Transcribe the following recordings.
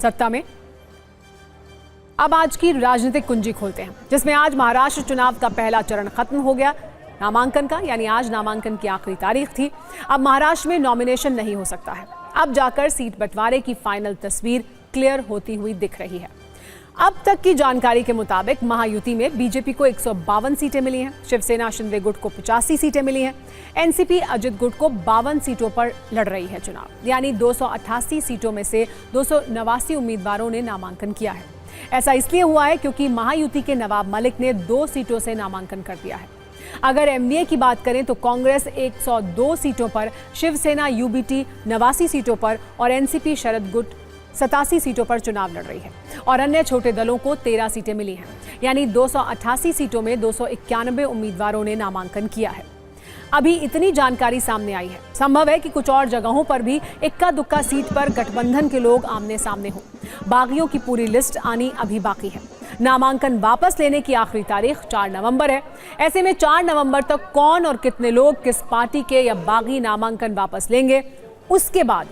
सत्ता में। अब आज की राजनीतिक कुंजी खोलते हैं, जिसमें आज महाराष्ट्र चुनाव का पहला चरण खत्म हो गया नामांकन का, यानी आज नामांकन की आखिरी तारीख थी। अब महाराष्ट्र में नॉमिनेशन नहीं हो सकता है। अब जाकर सीट बंटवारे की फाइनल तस्वीर क्लियर होती हुई दिख रही है। अब तक की जानकारी के मुताबिक महायुति में बीजेपी को 152 सीटें मिली हैं, शिवसेना शिंदे गुट को 85 सीटें मिली हैं, एनसीपी अजित गुट को 52 सीटों पर लड़ रही है चुनाव, यानी 288 सीटों में से 289 उम्मीदवारों ने नामांकन किया है। ऐसा इसलिए हुआ है क्योंकि महायुति के नवाब मलिक ने 2 सीटों से नामांकन कर दिया है। अगर एमडीए की बात करें तो कांग्रेस 102 सीटों पर, शिवसेना यूबीटी 89 सीटों पर और एनसीपी शरद गुट 87 सीटों पर चुनाव लड़ रही है और अन्य छोटे दलों को 13 सीटें मिली हैं, यानी 288 सीटों में 291 उम्मीदवारों ने नामांकन किया है। अभी इतनी जानकारी सामने आई है, संभव है कि कुछ और जगहों पर भी इक्का दुक्का सीट पर गठबंधन के लोग आमने सामने हों। बागियों की पूरी लिस्ट आनी अभी बाकी है। नामांकन वापस लेने की आखिरी तारीख 4 नवंबर है। ऐसे में 4 नवंबर तक कौन और कितने लोग किस पार्टी के या बागी नामांकन वापस लेंगे, उसके बाद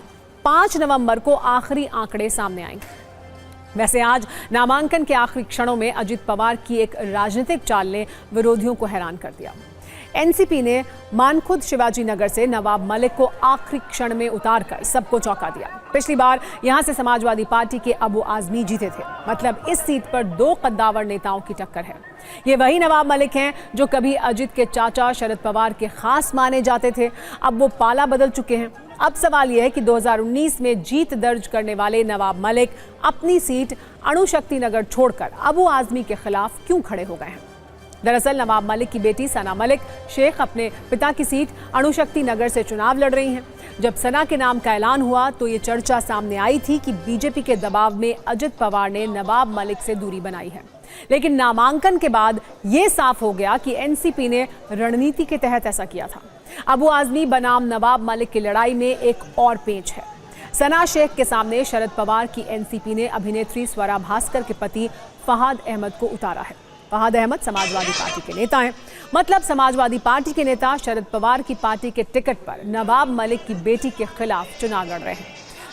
5 नवंबर को आखिरी आंकड़े सामने आएंगे। वैसे आज नामांकन के आखिरी क्षणों में अजित पवार की एक राजनीतिक चाल ने विरोधियों को हैरान कर दिया। एनसीपी ने मानखुद शिवाजी नगर से नवाब मलिक को आखिरी क्षण में उतारकर सबको चौंका दिया। पिछली बार यहां से समाजवादी पार्टी के अबू आजमी जीते थे, मतलब इस सीट पर 2 कद्दावर नेताओं की टक्कर है। ये वही नवाब मलिक हैं जो कभी अजित के चाचा शरद पवार के खास माने जाते थे, अब वो पाला बदल चुके हैं। अब सवाल यह है कि 2019 में जीत दर्ज करने वाले नवाब मलिक अपनी सीट अणुशक्ति नगर छोड़कर अबू आजमी के खिलाफ क्यों खड़े हो गए हैं। दरअसल नवाब मलिक की बेटी सना मलिक शेख अपने पिता की सीट अणुशक्ति नगर से चुनाव लड़ रही हैं। जब सना के नाम का ऐलान हुआ तो ये चर्चा सामने आई थी कि बीजेपी के दबाव में अजित पवार ने नवाब मलिक से दूरी बनाई है, लेकिन नामांकन के बाद ये साफ हो गया कि एनसीपी ने रणनीति के तहत ऐसा किया था। अबू आजमी बनाम नवाब मलिक की लड़ाई में एक और पेंच है। सना शेख के सामने शरद पवार की एनसीपी ने अभिनेत्री स्वरा भास्कर के पति फहाद अहमद को उतारा है। फहाद अहमद समाजवादी पार्टी के नेता हैं, मतलब समाजवादी पार्टी के नेता शरद पवार की पार्टी के टिकट पर नवाब मलिक की बेटी के खिलाफ चुनाव लड़ रहे हैं।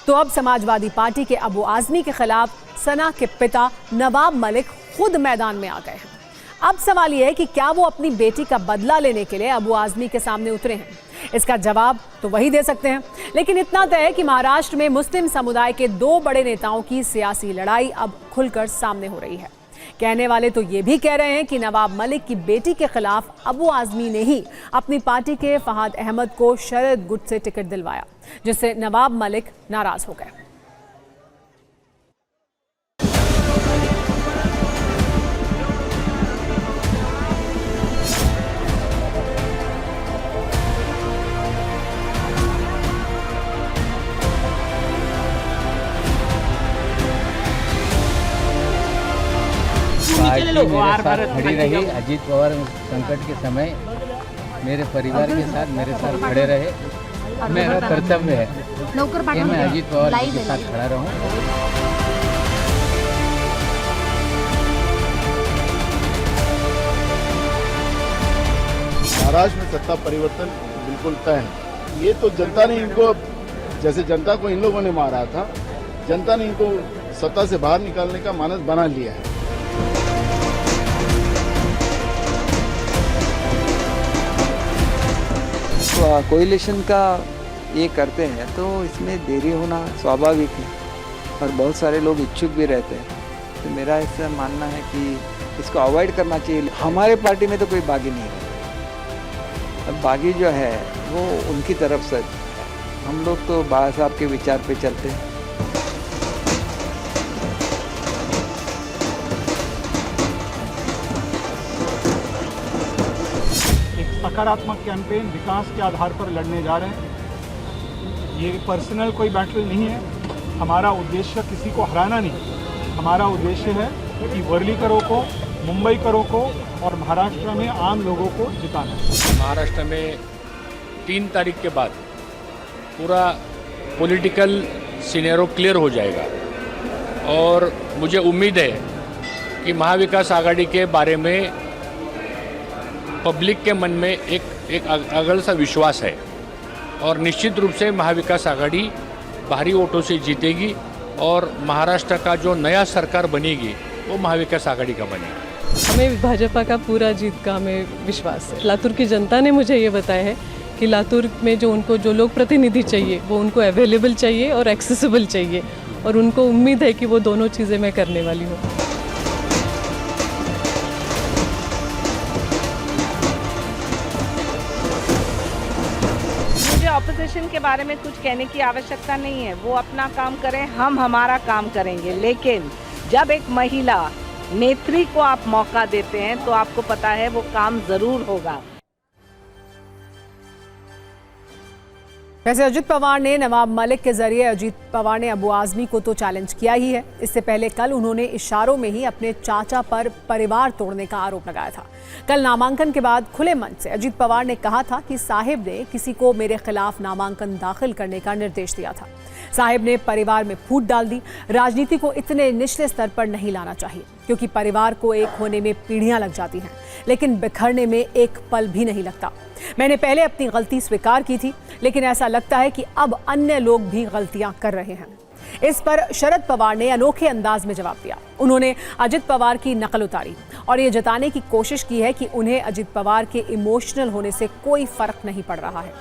तो अब समाजवादी पार्टी के अबू आजमी के खिलाफ सना के पिता नवाब मलिक खुद मैदान में आ गए हैं। अब सवाल यह है कि क्या वो अपनी बेटी का बदला लेने के लिए अबू आजमी के सामने उतरे हैं। इसका जवाब तो वही दे सकते हैं, लेकिन इतना तय है कि महाराष्ट्र में मुस्लिम समुदाय के 2 बड़े नेताओं की सियासी लड़ाई अब खुलकर सामने हो रही है। कहने वाले तो ये भी कह रहे हैं कि नवाब मलिक की बेटी के खिलाफ अबू आजमी ने ही अपनी पार्टी के फहाद अहमद को शरद गुट से टिकट दिलवाया, जिससे नवाब मलिक नाराज हो गए। पार्टी मेरे साथ खड़ी रही। अजित पवार संकट के समय मेरे परिवार के साथ मेरे साथ खड़े रहे। मेरा कर्तव्य है कि मैं अजित पवार के साथ खड़ा रहूं। महाराष्ट्र में सत्ता परिवर्तन बिल्कुल तय है। ये तो जनता ने इनको, जैसे जनता को इन लोगों ने मारा था, जनता ने इनको सत्ता से बाहर निकालने का मानस बना लिया है। कोएलिशन का ये करते हैं तो इसमें देरी होना स्वाभाविक है और बहुत सारे लोग इच्छुक भी रहते हैं। तो मेरा ऐसा मानना है कि इसको अवॉइड करना चाहिए। हमारे पार्टी में तो कोई बागी नहीं है। अब बागी जो है वो उनकी तरफ से, हम लोग तो बाबा साहब के विचार पे चलते हैं। सकारात्मक कैंपेन विकास के आधार पर लड़ने जा रहे हैं। ये पर्सनल कोई बैटल नहीं है। हमारा उद्देश्य किसी को हराना नहीं, हमारा उद्देश्य है कि वर्लीकरों को, मुंबईकरों को और महाराष्ट्र में आम लोगों को जिताना है। महाराष्ट्र में 3 तारीख के बाद पूरा पॉलिटिकल सिनेरियो क्लियर हो जाएगा और मुझे उम्मीद है कि महाविकास आघाड़ी के बारे में पब्लिक के मन में एक अगल सा विश्वास है और निश्चित रूप से महाविकास आघाड़ी भारी वोटों से जीतेगी और महाराष्ट्र का जो नया सरकार बनेगी वो महाविकास आघाड़ी का बनेगी। हमें भाजपा का पूरा जीत का हमें विश्वास है। लातूर की जनता ने मुझे ये बताया है कि लातूर में जो लोग प्रतिनिधि चाहिए वो उनको अवेलेबल चाहिए और एक्सेसिबल चाहिए, और उनको उम्मीद है कि वो दोनों चीज़ें मैं करने वाली हूँ। मुझे ऑपोजिशन के बारे में कुछ कहने की आवश्यकता नहीं है, वो अपना काम करें, हम हमारा काम करेंगे। लेकिन जब एक महिला नेत्री को आप मौका देते हैं तो आपको पता है वो काम जरूर होगा। वैसे अजित पवार ने नवाब मलिक के जरिए अजीत पवार ने अबू आजमी को तो चैलेंज किया ही है। इससे पहले कल उन्होंने इशारों में ही अपने चाचा पर परिवार तोड़ने का आरोप लगाया था। कल नामांकन के बाद खुले मन से अजित पवार ने कहा था कि साहिब ने किसी को मेरे खिलाफ नामांकन दाखिल करने का निर्देश दिया था। साहिब ने परिवार में फूट डाल दी। राजनीति को इतने निचले स्तर पर नहीं लाना चाहिए, क्योंकि परिवार को एक होने में पीढ़ियां लग जाती हैं, लेकिन बिखरने में एक पल भी नहीं लगता। मैंने पहले अपनी गलती स्वीकार की थी, लेकिन ऐसा लगता है कि अब अन्य लोग भी गलतियां कर रहे हैं। इस पर शरद पवार ने अनोखे अंदाज में जवाब दिया। उन्होंने अजित पवार की नकल उतारी और ये जताने की कोशिश की है कि उन्हें अजित पवार के इमोशनल होने से कोई फर्क नहीं पड़ रहा है।